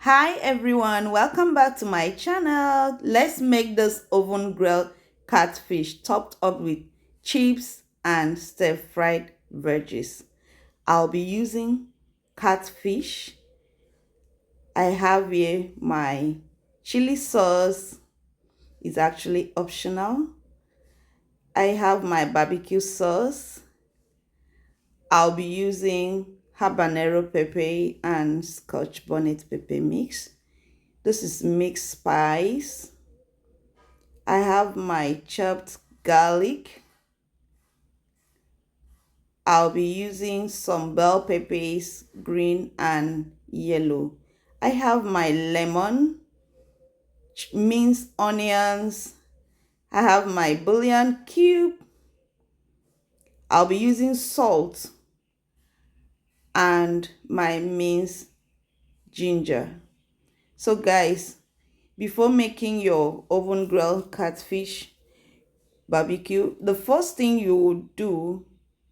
Hi everyone, welcome back to my channel. Let's make this oven grilled catfish topped up with chips and stir-fried veggies. I'll be using catfish. I have here my chili sauce. It's actually optional. I have my barbecue sauce. I'll be using habanero pepper and Scotch bonnet pepper mix. This is mixed spice. I have my chopped garlic. I'll be using some bell peppers, green and yellow. I have my lemon, minced onions. I have my bullion cube. I'll be using salt and my minced ginger. So guys, before making your oven grilled catfish barbecue, the first thing you will do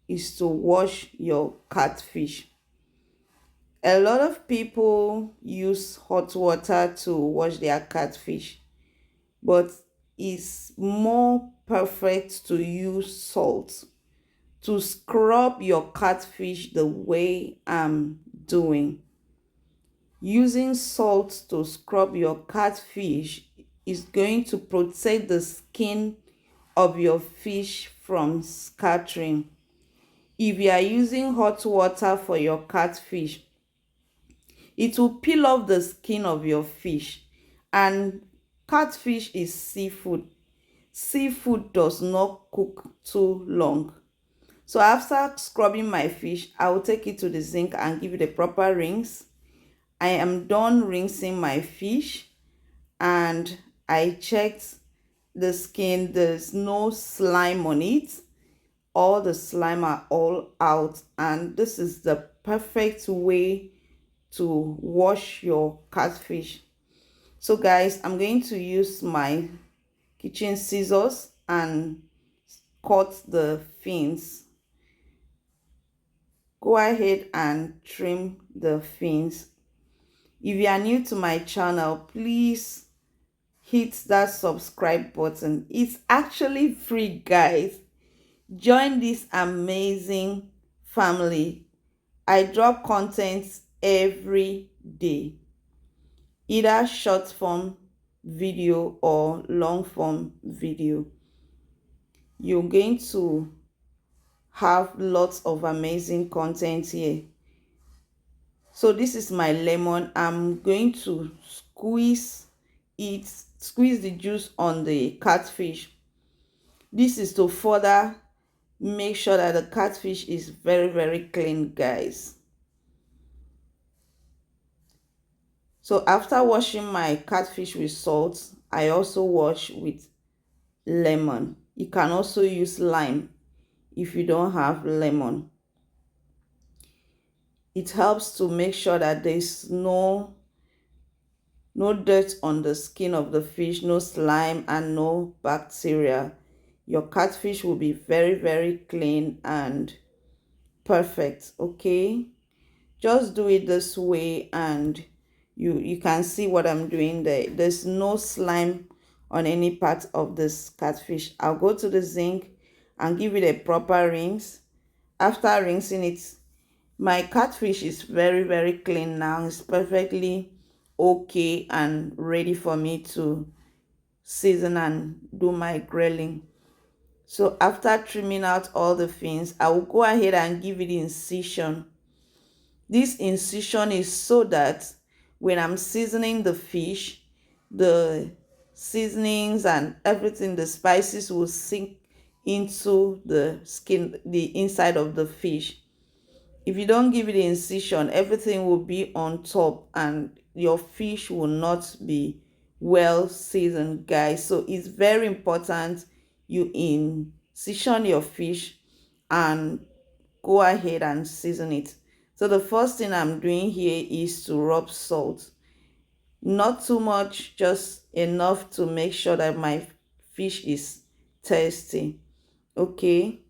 is to wash your catfish. A lot of people use hot water to wash their catfish, but it's more perfect to use salt to scrub your catfish the way I'm doing. Using salt to scrub your catfish is going to protect the skin of your fish from scattering. If you are using hot water for your catfish, it will peel off the skin of your fish. And catfish is seafood. Seafood does not cook too long. So after scrubbing my fish, I will take it to the sink and give it a proper rinse. I am done rinsing my fish and I checked the skin. There's no slime on it. All the slime are all out, and this is the perfect way to wash your catfish. So guys, I'm going to use my kitchen scissors and cut the fins. Go ahead and trim the fins. If you are new to my channel, please hit that subscribe button. It's actually free, guys. Join this amazing family. I drop content every day, either short form video or long form video. You're going to have lots of amazing content here. So this is my lemon. I'm going to squeeze the juice on the catfish. This is to further make sure that the catfish is very clean, guys. So after washing my catfish with salt, I also wash with lemon. You can also use lime if you don't have lemon. It helps to make sure that there's no dirt on the skin of the fish, no slime and no bacteria. Your catfish will be very clean and perfect. Okay, just do it this way and you can see what I'm doing there. There's no slime on any part of this catfish. I'll go to the sink and give it a proper rinse. After rinsing it, my catfish is very clean now. It's perfectly okay and ready for me to season and do my grilling. So after trimming out all the fins, I will go ahead and give it incision. This incision is so that when I'm seasoning the fish, the seasonings and everything, the spices will sink into the skin, the inside of the fish. If you don't give it incision, everything will be on top and your fish will not be well seasoned, guys. So it's very important you incision your fish and go ahead and season it. So the first thing I'm doing here is to rub salt. Not too much, just enough to make sure that my fish is tasty. Okay,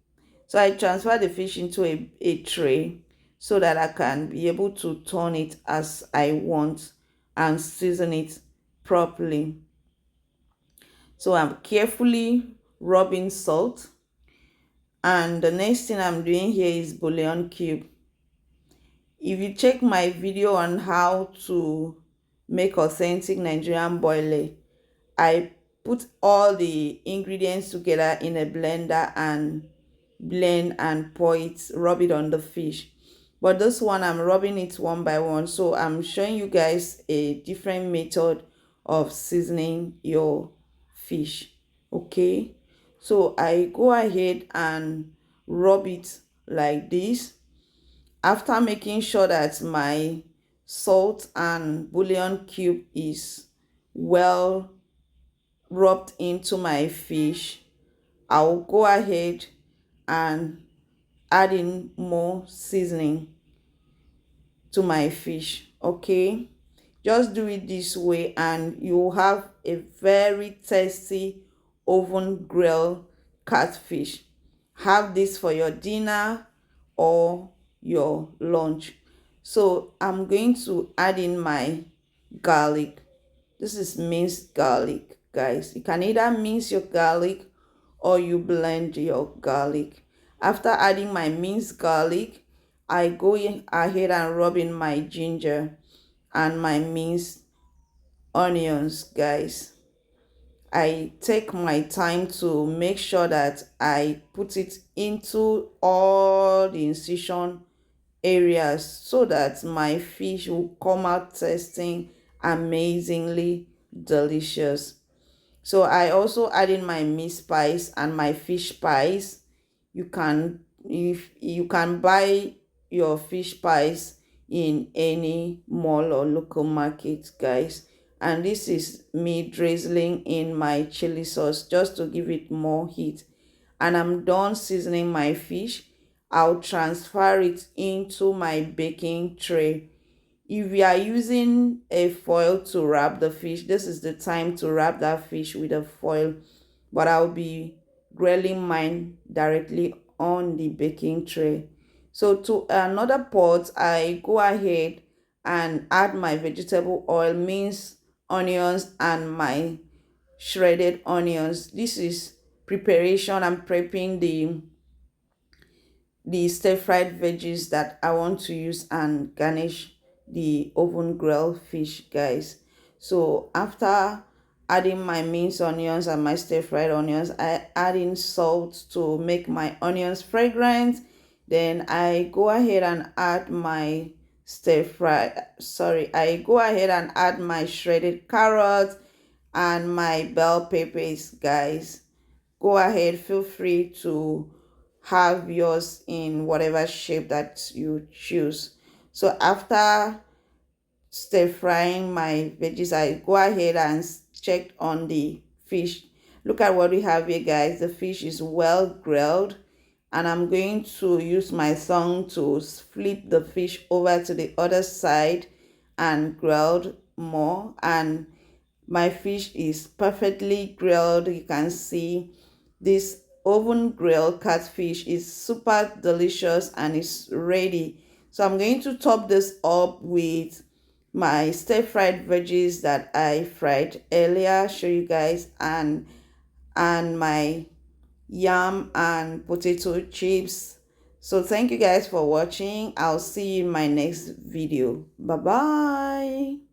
so I transfer the fish into a tray so that I can be able to turn it as I want. and season it properly. So I'm carefully rubbing salt, and the next thing I'm doing here is bouillon cube. If you check my video on how to make authentic Nigerian boile, I put all the ingredients together in a blender and blend and pour it, rub it on the fish. But this one I'm rubbing it one by one, so I'm showing you guys a different method of seasoning your fish. Okay, so I go ahead and rub it like this, after making sure that my salt and bouillon cube is well rubbed into my fish. I'll go ahead and add in more seasoning to my fish. Okay, just do it this way and you have a very tasty oven grill catfish. Have this for your dinner or your lunch. So I'm going to add in my garlic. This is minced garlic, guys. You can either mince your garlic or you blend your garlic. After adding my minced garlic, I go in ahead and rub in my ginger and my minced onions, guys. I take my time to make sure that I put it into all the incision areas so that my fish will come out tasting amazingly delicious. So I also add in my meat spice and my fish spice. You can, if you can buy your fish spice in any mall or local market, guys. And this is me drizzling in my chili sauce just to give it more heat. And I'm done seasoning my fish. I'll transfer it into my baking tray. If you are using a foil to wrap the fish, this is the time to wrap that fish with a foil. But I'll be grilling mine directly on the baking tray. So to another pot, I go ahead and add my vegetable oil, minced onions, and my shredded onions. This is preparation. I'm prepping the stir-fried veggies that I want to use and garnish the oven grill fish, guys. So after adding my minced onions and my stir-fried onions, I add in salt to make my onions fragrant. Then I go ahead and add my I go ahead and add my shredded carrots and my bell peppers, guys. Go ahead, feel free to have yours in whatever shape that you choose. So after stir frying my veggies, I go ahead and check on the fish. Look at what we have here, guys. The fish is well grilled, and I'm going to use my tongue to flip the fish over to the other side and grilled more. And my fish is perfectly grilled. You can see this oven grilled catfish is super delicious and it's ready. So I'm going to top this up with my stir-fried veggies that I fried earlier, show you guys, and my yam and potato chips. So thank you guys for watching. I'll see you in my next video. Bye bye.